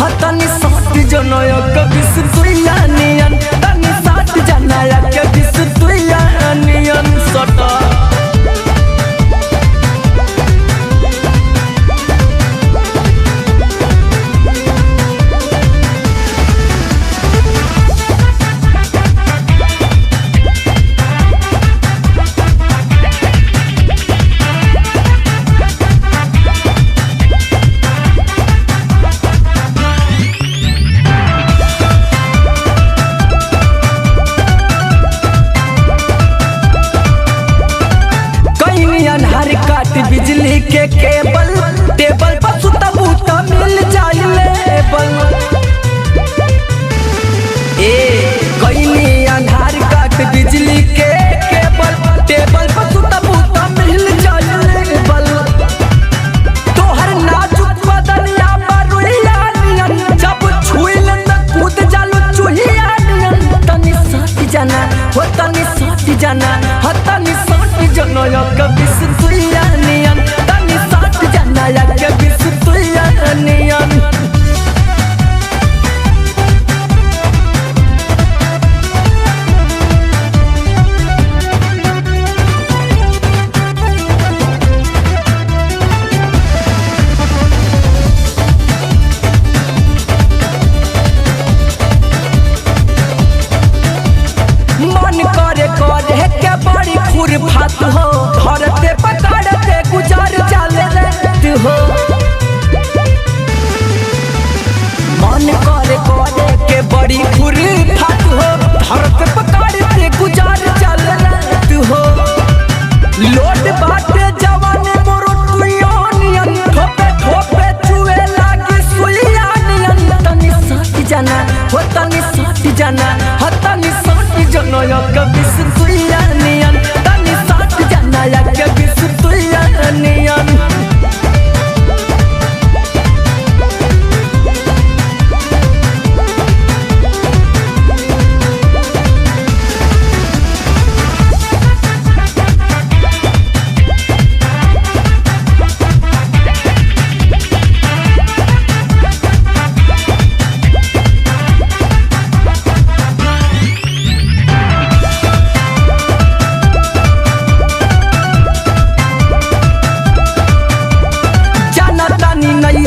हतनी साथ जनय कबिस तुइया नियन तनी साथ जनय कबिस तुइया नियन सटा बिजली के केबल टेबल पर सुता बूता मिल जाई लेबल ए कइनी आधार कार्ड बिजली के केबल टेबल पर सुता बूता मिल जाई लेबल तोहर नाजुक बदनिया बरुइया नियन जब छुइल त कूद जालू चुहिया नियन तनी साथ जाना हो तनी साथ जाना ह तनी साथ जनय कबिस तुइया नियन तनी साथ जनय कबिस तुइया नियन मन करे करे के बड़ी खुरफात हो धरते पकड़ते गुजर जाले रे हो मन करे करे के बड़ी खुरफात हो धरते पकड़ते गुजर जाले रे हो लोट बाटे जवानी मोरो तुइया नियन ठोपे ठोपे चुए लागी सुइया नियन तनी साथ जाना हो तनी साथ जाना ह तनी साथ जनय कबिस तुइया नियन तनी साथ जनय कबिस तुइया नियन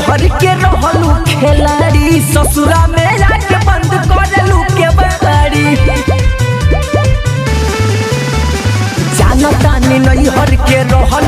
हर के रहलू खिलाड़ी ससुरा में जाके बंद करलू के बाड़ी जानतानी नहीं हर के रहल